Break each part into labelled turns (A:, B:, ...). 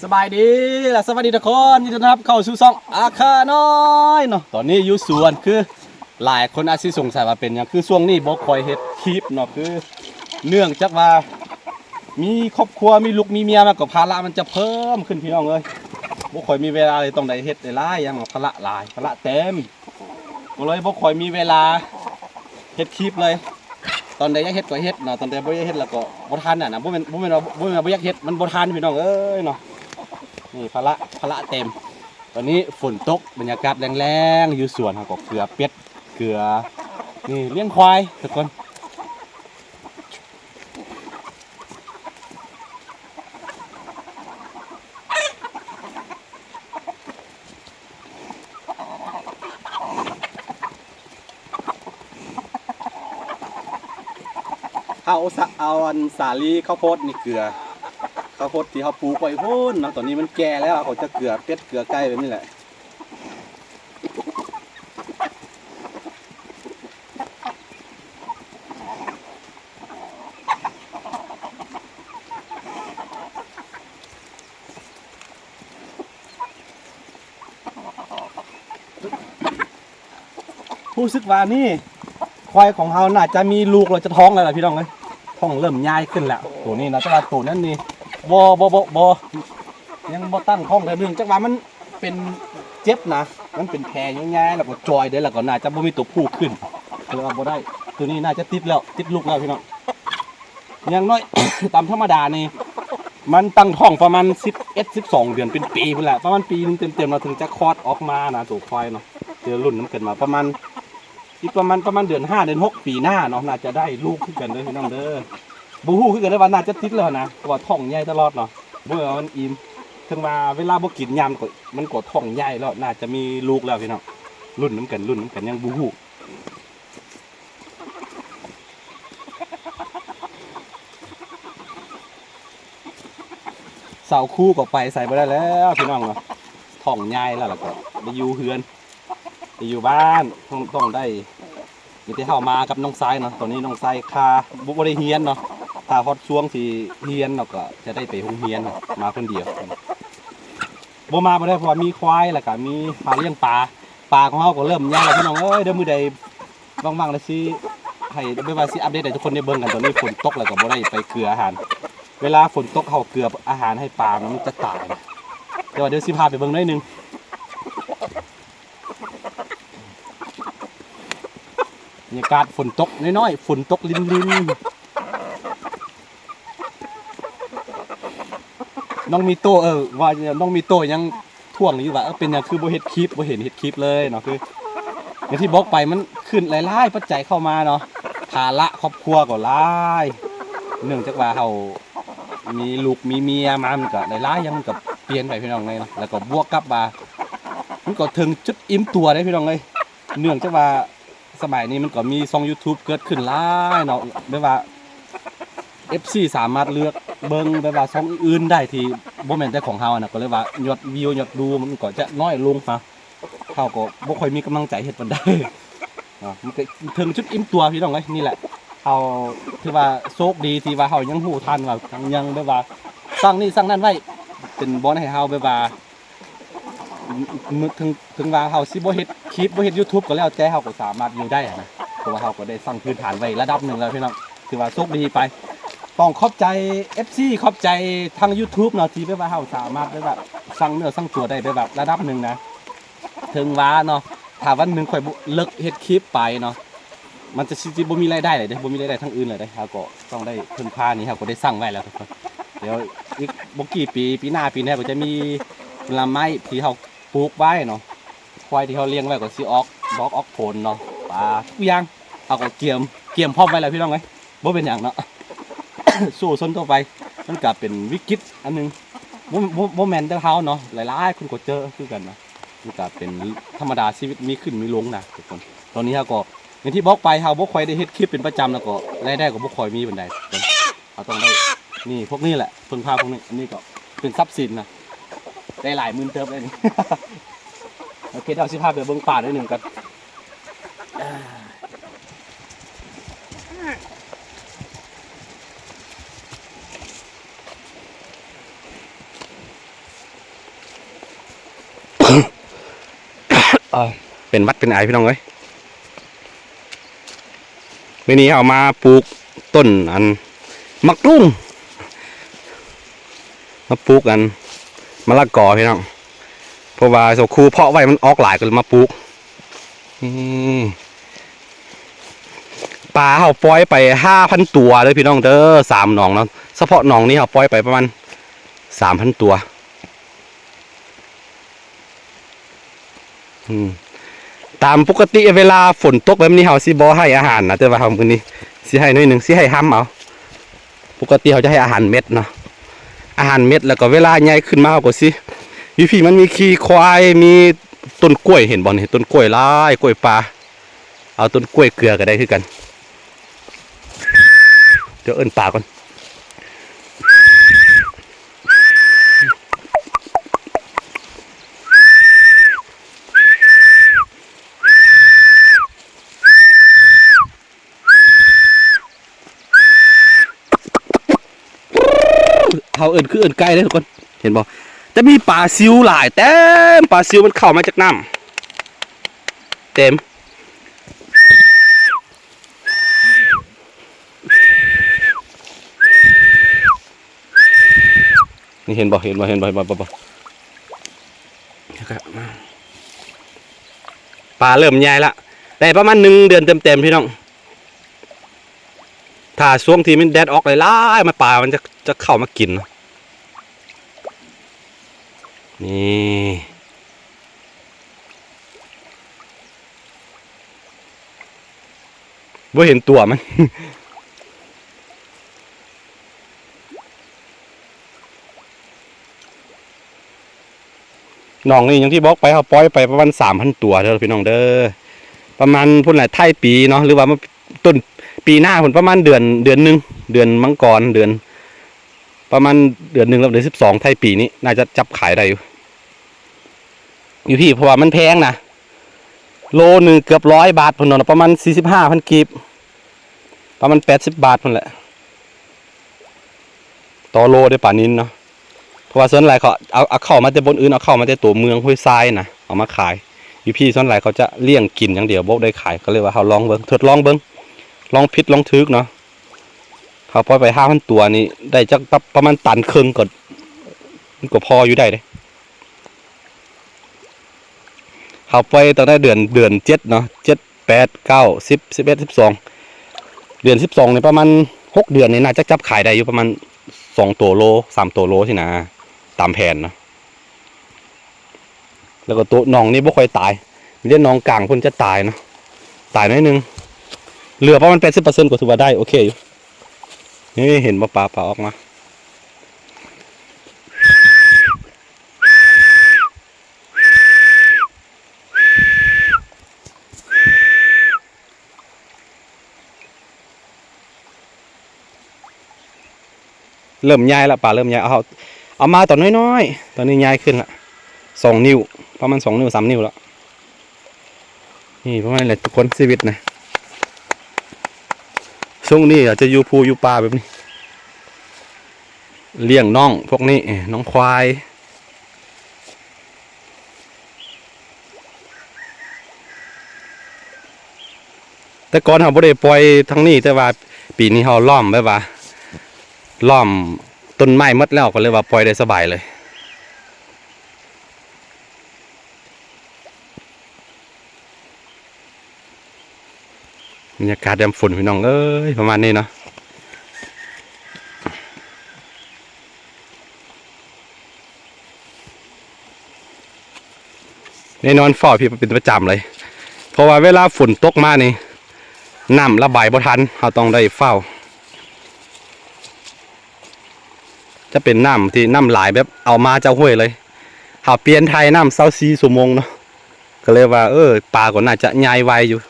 A: สบายดีและสวัสดีทุกคนยินดีต้อนรับเข้าสู่ช่องอาคาน้อยเนาะตอนนี้อยู่สวนคือหลายคนอาจสิสงสัยว่าเป็นหยังคือช่วงนี้บ่ค่อยเฮ็ดคลิปเนาะคือเนื่องจากว่ามีครอบครัวมีลูกมีเมียมาก็ภาระมันจะเพิ่มขึ้นพี่น้องเอ้ยบ่ค่อยมีเวลาเลยต้องได้เฮ็ดได้หลายอย่างภาระหลายภาระเต็มก็เลยบ่ค่อยมีเวลาเฮ็ดคลิปเลยตอนใดอยากเฮ็ดก็เฮ็ดเนาะตอนใดบ่อยากเฮ็ดแล้วก็บ่ทันน่ะนะบ่แม่นว่าบ่อยากเฮ็ดมันบ่ทันพี่น้องเอ้ยเนาะนี่ภาระเต็มตอนนี้ฝนตกบรรยากาศแรงๆอยู่สวนเฮาก็เกลือเป็ดเกลือนี่เลี้ยงควายทุกคนเอาอันสาลีข้าวโพดนี่เกลือข้าวโพดที่เขาปลูกไว้พุ่นเนาะตอนนี้มันแก่แล้วเขาจะเกลือเป็ดเกลือไก่แบบนี้แหละรู้สึกว่านี่ควายของเราน่าจะมีลูกเราจะท้องแล้วล่ะพี่น้องเลยท้องเริ่มใหญ่ขึ้นแล้วตัวนี้นะแต่ว่าตัวนั้นนี่บ่ยังบ่ตั้งท้องเลยนึงจักว่ามันเป็นเจ็บนะมันเป็นแผลง่ายๆแล้วก็จอยได้แล้วก็น่าจะบ่มีตัวผู้ขึ้นเลยว่าบ่ได้ตัวนี้น่าจะติดลูกแล้วพี่น้องอย่างน้อย ตามธรรมดานี่มันตั้งท้องประมาณ11-12เดือนเป็นปีพุ่นแหละประมาณปีนึงเต็มๆเราถึงจะคลอดออกมานะตัวควายเนาะเจอรุ่นน้ำเกิดมาประมาณเดือน5เดือน6ปีหน้าเนาะน่าจะได้ลูกขึ้นกันเด้อพี่น้องเด้อบูฮู้ขึ้นกันได้ว่าน่าจะติดแล้วนะเพราะว่าท้องใหญ่ตลอดเนาะเมื่อมันอิ่มถึงว่าเวลาบ่กินยำก็มันก็ท้องใหญ่แล้วน่าจะมีลูกแล้วพี่น้องรุ่นน้ำกันยังบูฮู้เสาคู่ก็ไปใส่ไปได้แล้วพี่น้องเนาะท้องใหญ่แล้วก็ไปอยู่เฮือนไปอยู่บ้านต้องได้มีที่เข้ามากับน้องไซเนาะตอนนี้น้องไซคาบ่ได้เฮียนเนาะถ้าฮอดช่วงที่เฮียนเนาะก็จะได้ไปโรงเรียนมาคนเดียวบ่มาบ่ได้เพราะว่ามีควายแล้วก็มีหาเลี้ยงปลาของเฮาก็เริ่มใหญ่แล้วพี่น้องเอ้ยเดี๋ยวมื้อใดว่างๆแล้วสิให้ไม่ว่าสิอัปเดตให้ทุกคนได้เบิ่งกันตอนนี้ฝนตกแล้วก็บ่ได้ไปเกลืออาหารเวลาฝนตกเฮาเกลืออาหารให้ปลามันจะตายเดี๋ยวสิพาไปเบิ่งหน่อยนึงบรรยากาศฝนตกน้อยๆฝนตกลินน้องมีโตว่าน้องมีโตยังท่วงอยู่ว่าเป็นอย่างคือบ่เฮ็ดคลิปบ่เห็นเฮ็ดคลิปเลยเนาะคืออย่างที่บอกไปมันขึ้นหลายๆปัจจัยเข้ามาเนาะภาระครอบครัวก็หลายเนื่องจากว่าเฮามีลูกมีเมียมามันก็หลายๆอย่างมันก็เปลี่ยนไปพี่น้องเลยเนาะแล้วก็บวกกับว่ามันก็ถึงจุดอิ่มตัวได้พี่น้องเลยเนื่องจากว่าสมัยนี้มันก็มีช่อง YouTube เกิดขึ้นหลายเนาะแบบว่า FC สามารถเลือกเบิ่งแบบว่าช่องอื่นได้ที่บ่แม่นแต่ของเฮาน่ะก็เลยว่ายอดวิวยอดดูมันก็จะน้อยลงนะเฮาก็บ่ค่อยมีกำลังใจเฮ็ดปานใดมันก็ถึงจุดอิ่มตัวพี่น้องเอ้ยนี่แหละเฮาถือว่าโชคดีที่ว่าเฮายังฮู้ทันว่ายังแบบว่าสร้างนี่สร้างนั่นไว้เป็นบ่ให้เฮาแบบว่าถึงว่าเฮาสิบ่เฮ็ดคลิปบ่เฮ็ด YouTube ก็แล้วแต่เฮาก็สามารถอยู่ได้นะเพราะว่าเฮาก็ได้สร้างพื้นฐานไว้ระดับหนึ่งแล้วพี่น้องถือว่าโชคดีไปต้องขอบใจ FC ขอบใจทาง YouTube เนาะที่แบบว่าเฮาสามารถแบบว่าสร้างเนื้อสร้างตัวได้แบบระดับหนึ่งนะถึงว่าเนาะถ้าวันหนึ่งข่อยเลิกเฮ็ดคลิปไปเนาะมันจะสิบ่มีรายได้เลยเด้บ่มีรายได้ทางอื่นเลยเด้เฮาก็ต้องได้พึ่งพานี่เฮาก็ได้สร้างไว้แล้วทุกคนเดี๋ยวอีกบ่กี่ปีหน้าก็จะมีผลไม้ที่เฮาปลูกไว้เนาะควายที่เขาเลี้ยงไว้ก็สิออกดอกออกผลเนาะปลาทุกอย่างเอาก็เกี่ยมพร้อมไว้แล้วพี่น้องเอ้ยบ่เป็นหยังเนาะ สู้ซนต่อไปมันก็เป็นวิกฤตอันนึงบ่แม่นแต่เฮาเนาะหลายๆคนก็เจอคือกันนะมันก็เป็นธรรมดาชีวิตมีขึ้นมีลงนะทุกคนตอนนี้เฮาก็อย่างที่บอกไปเฮาบ่ค่อยได้เฮ็ดคลิปเป็นประจำแล้วก็รายได้ก็บ่ค่อยมีปานใดเฮาต้องได้นี่พวกนี้แหละเพิ่งพาพวกนี้อันนี้ก็เป็นทรัพย์สินนะได้หลายหมื่นเติบเลยนี่ โอเคเดี๋ยวสิพาไปเบิ่งป่าด้วยหนึ่งกัน เป็นวัดเป็นไอพี่น้องเอ้ยวันนี้เอามาปลูกต้นอันมะกรูดมาปลูกกันมะละกอพี่น้องเพราะว่าโซคูเพาะไว้มันออกหลายก็เลยมาปลูกปลาเขาปล่อยไป5,000 ตัวเลยพี่น้องเด้อ3 หนองเนาะเฉพาะหนองนี้เขาปล่อยไปประมาณ3,000 ตัวตามปกติเวลาฝนตกแบบนี้เขาสิบ่ให้อาหารนะแต่ว่าเขาคนนี้สิให้น้อยหนึ่งสิให้ห้ำเอาปกติเขาจะให้อาหารเม็ดเนาะอาหารเม็ดแล้วก็เวลาใหญ่ขึ้นมาเขาก็สิพี่มันมีขี้ควายมีต้นกล้วยเห็นบ่เนี่ยต้นกล้วยลายกล้วยปลาเอาต้นกล้วยเกลือก็ได้คือกันเดี๋ยวเอิ้นปลาก่อนเขาเอิ้นคือเอิ้นไก่เลยทุกคนเห็นบ่จะมีปลาซิวหลายเต็มปลาซิวมันเข้ามาจากน้ำเต็มนี่เห็นบ่ปลาเริ่มใหญ่ละแต่ประมาณ1 เดือนเต็มๆพี่น้องถ้าช่วงที่มันแดดออกเลยล่ะมาปลามันจะเข้ามากินนี่บ่เห็นตัวมัน น้องนี่อย่างที่บอกไปเขาปล่อยไปประมาณ3,000 ตัวเด้อพี่น้องเด้อประมาณพุ่นแหละท้ายปีเนาะหรือว่าต้นปีหน้าพุ่นประมาณเดือนหนึ่งเดือนมังกรเดือนประมาณเดือน1แล้วเดือน12ท้ายปีนี้น่าจะจับขายได้อยู่พี่เพราะว่ามันแพงนะโลนึงเกือบ100 บาทพุ่นเนาะประมาณ45,000 กีบประมาณ80 บาทพุ่นแหละต่อโลได้ป่านินเนาะเพราะว่าส่วนใหญ่เขาเอาเข้ามาแต่บนอื่นเอาเข้ามาแต่ตัวเมืองห้วยทรายนะเอามาขายพี่ส่วนใหญ่เขาจะเลี้ยงกินอย่างเดียวบ่ได้ขายก็เลยว่าเขาลองเบิ้งทดลองเบิ้งลองพิษลองทึกเนาะเขาปล่อยไป5,000 ตัวนี่ได้จักประมาณตันครึ่งก็พออยู่ได้เลยเขาปล่อยตั้งแต่เดือน7เนาะ7 8 9 10 11 12เดือน12ในประมาณ6 เดือนนี่น่าจะจับขายได้อยู่ประมาณ2 ตัวโล3 ตัวโลสินะตามแผนเนาะแล้วก็ตัวน้องนี่บ่ค่อยตายเลี้ยงน้องกลางคนจะตายเนาะตายน้อยนึงเหลือประมาณ80%ก็ถือว่าได้โอเคอยู่นี่เห็นปลาออกมาเริ่มใหญ่ละปลาเริ่มใหญ่เอามาตอนน้อยๆตอนนี้ใหญ่ขึ้นละ2 นิ้วประมาณ2 นิ้ว 3 นิ้วแล้วนี่ประมาณนี้แหละทุกคนชีวิตนะช่วงนี้อาจจะอยู่ภูอยู่ป่าแบบนี้เลี้ยงน้องพวกนี้น้องควายแต่ก่อนเขาบ่ได้ปล่อยทั้งนี้แต่ว่าปีนี้เขาล้อมแบบว่าล้อมต้นไม้หมดแล้วก็เลยว่าปล่อยได้สบายเลยบรรยากาศยามฝนพี่น้องเอ้ยประมาณนี้เนาะแน่นอนฝ่อพี่เป็นประจำเลยเพราะว่าเวลาฝนตกมานี่น้ำระบายบ่ทันเราต้องได้เฝ้าจะเป็นน้ำที่น้ำหลายแบบเอามาเจ้าห้วยเลยเขาเปลี่ยนไทยน้ำ24 ชั่วโมงเนาะก็เลยว่าปลาก็น่าจะใหญ่ไวอยู่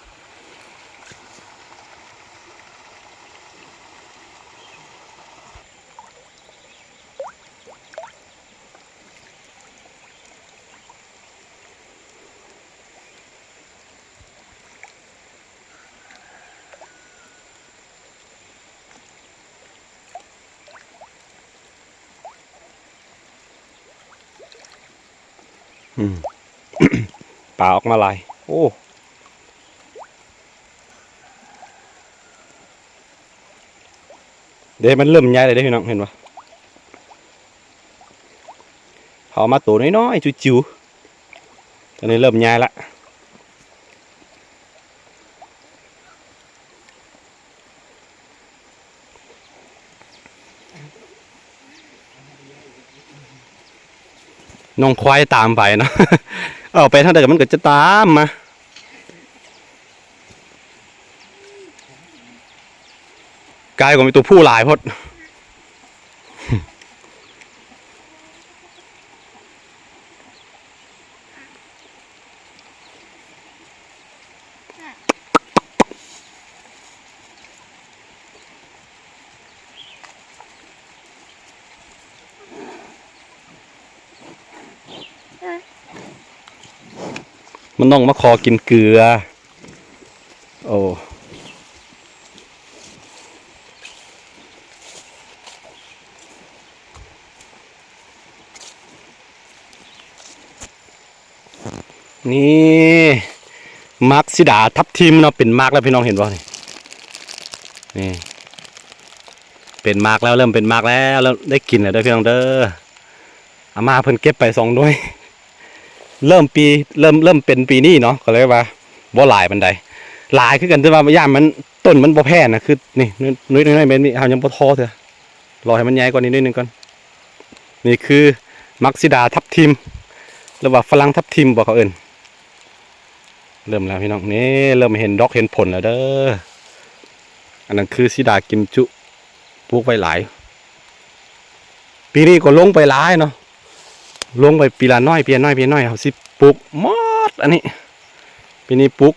A: ปลาออกมาลายโอ้ เดี๋ยวมันเริ่มใหญ่เลยเด้อพี่น้องเห็นปะเขามาตัวน้อยๆจิ๋วๆตอนนี้เริ่มใหญ่ละน้องควายตามไปเนาะ เอาไปทางใดมันก็จะตามมากลายเป็นตัวผู้หลายพดมันต้องมาคอกินเกลือโอ้นี่มักซิดาทับทิมเนาะเป็นมักแล้วพี่น้องเห็นป่ะนี่เป็นมักแล้วเริ่มเป็นมักแล้วได้กินแล้วเด้อพี่น้องเด้ออาม่าเพิ่นเก็บไป2 ด้วยเริ่มเป็นปีนี้เนาะก็เลยว่าบ่หลายบันไดหลายคือกันแต่ว่าย่ามมันต้นมันบ่แพ้นะคือนี่น้อยๆเป็นนี่เฮายังบ่ท้อเถอะรอให้มันใหญ่กว่านี้นิดนึงก่อนนี่คือมักซิดาทับทิมหรือว่าฝรั่งทับทิมบอกเขาเอิ้นเริ่มแล้วพี่น้องนี่เริ่มเห็นดอกเห็นผลแล้วเด้ออันนั้นคือซิดากิมจุปลูกไว้หลายปีนี้ก็ลงไปหลายเนาะลงไปปีละน้อยเอาสิปลูกหมดอันนี้ปีนี้ปลู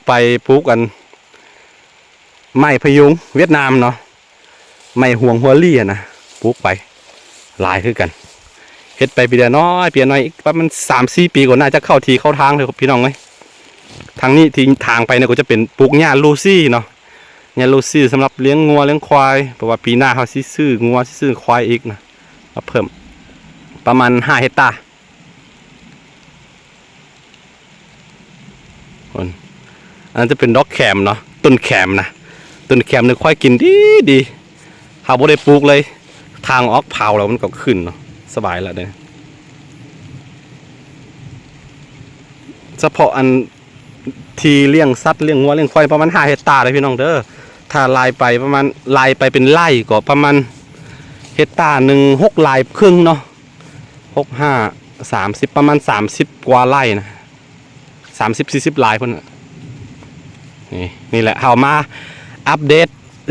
A: กกันไม้พยุงเวียดนามเนาะไม้ห่วงหัวลี่นะปลูกไปหลายคือกันเฮ็ดไปปีละน้อยอีกประมาณ3-4 ปีก็น่าจะเข้าทีเข้าทางเลยพี่น้องเอ้ยทางนี้ที่ทางไปเนี่ยก็จะเป็นปลูกหญ้าลูซี่เนาะหญ้าลูซี่สำหรับเลี้ยงงัวเลี้ยงควายเพราะว่าปีหน้าเขาสิซื้องัวสิซื้อควายอีกนะมาเพิ่มประมาณ5 เฮกตาร์อันนั้นจะเป็นดอกแคมเนาะต้นแคมนะต้นแคมเนี่ยควายกินดีเขาบ่ได้ปลูกเลยทางออกเผาแล้วมันก็ขึ้นเนาะสบายแล้วเด้เฉพาะอันที่เลี้ยงสัตว์เลี้ยงวัวเลี้ยงควายประมาณ5 เฮกตาร์เลยพี่น้องเด้อถ้าลายไปเป็นไร่ก็ประมาณเฮกตาร์หนึ่ง6 ลายครึ่งเนาะ6-5-30ประมาณ30 กว่าไร่นะ30-40 ลายพุ่นนี่แหละเอามาอัปเดต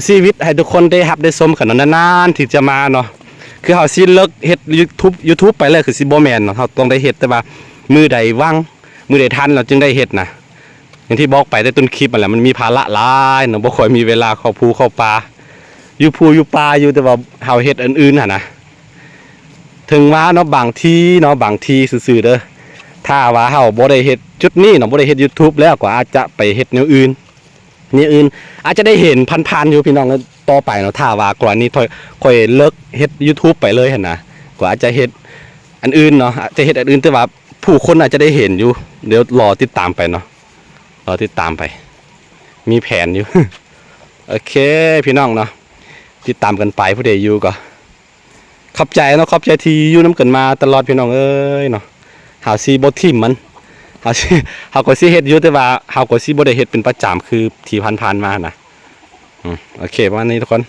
A: ชีวิตให้ทุกคนได้รับได้ชมกันนานๆที่จะมาเนาะคือเฮาสิเลิกเฮ็ด YouTube ไปเลยคือสิบ่แม่นเนาะเฮาต้องได้เฮ็ดแต่ว่ามือใดว่างมือใดทันเราจึงได้เฮ็ดนะอย่างที่บอกไปในต้นคลิปนั่นแหละมันมีภาระหลายเนาะบ่ค่อยมีเวลาเข้าภูเข้าป่าอยู่ภูอยู่ป่าอยู่แต่ว่าเฮาเฮ็ดอันอื่นน่ะนะถึงว่าเนาะบางทีซื่อๆเด้อถ้าว่าเฮาบ่ได้เฮ็ดจุดนี้เนาะบ่ได้เฮ็ด YouTube แล้วก็อาจจะไปเฮ็ดแนวอื่นอาจจะได้เห็นพันๆอยู่พี่น้องต่อไปเนาะถ้าว่ากรณีค่อยเลิกเฮ็ด YouTube ไปเลยหั่นนะก็อาจจะเฮ็ดอันอื่นเนาะจะเฮ็ดอันอื่นแต่ว่าผู้คนอาจจะได้เห็นอยู่เดี๋ยวรอติดตามไปเนาะรอติดตามไปมีแผนอยู่ โอเคพี่น้องเนาะติดตามกันไปผู้ใดอยู่ก็ขอบใจเนาะขอบใจที่อยู่น้ำกันมาตลอดพี่น้องเอ้ยเนาะหาซีบ่ทิ่มมันเฮาก็สิเฮ็ดอยู่แต่ว่าเฮาก็สิบ่ได้เฮ็ดเป็นประจำคือที่ผ่านๆมานะโอเคประมาณนี้ทุกคน